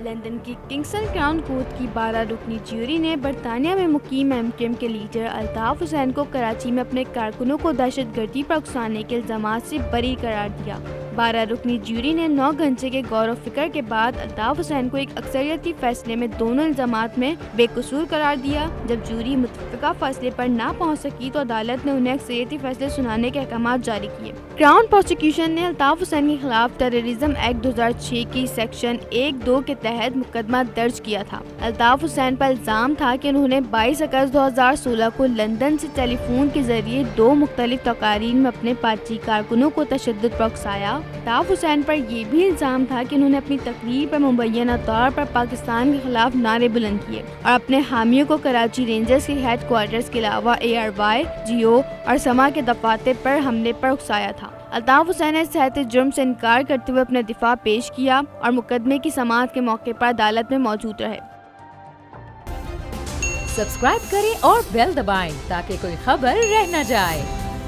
London کی کنگسن crown court کی 12 رکنی جیوری نے برطانیہ میں مقیم MKM کے لیڈر الطاف حسین کو کراچی میں اپنے کارکنوں کو دہشت گردی پر اکسانے کے الزامات سے بری قرار دیا۔ 12 رکنی جیوری نے 9 گھنٹے کے غور و فکر کے بعد الطاف حسین کو ایک اکثریتی فیصلے میں دونوں الزامات میں بے قصور قرار دیا۔ جب جیوری متفقہ فیصلے پر نہ پہنچ سکی تو عدالت نے انہیں اکثریتی فیصلے سنانے کے احکامات جاری کیے۔ کراؤن پروسیکیوشن نے الطاف حسین کے خلاف ٹیررزم ایکٹ 2006 کی سیکشن 1(2) کے تحت مقدمہ درج کیا تھا۔ الطاف حسین پر الزام تھا کہ انہوں نے 22 اگست 2016 کو لندن سے ٹیلی فون کے ذریعے 2 مختلف تقاریر میں اپنے پارٹی کارکنوں کو تشدد پر اکسایا۔ الطاف حسین پر یہ بھی الزام تھا کہ انہوں نے اپنی تقریر پر مبینہ طور پر پاکستان کے خلاف نعرے بلند کیے اور اپنے حامیوں کو کراچی رینجرز کے ہیڈ کوارٹرز کے علاوہ ARY، GO اور سما کے دفاتر پر حملے پر اکسایا تھا۔ الطاف حسین نے صحت جرم سے انکار کرتے ہوئے اپنا دفاع پیش کیا اور مقدمے کی سماعت کے موقع پر عدالت میں موجود رہے۔ سبسکرائب کریں اور بیل دبائیں تاکہ کوئی خبر رہ نہ جائے۔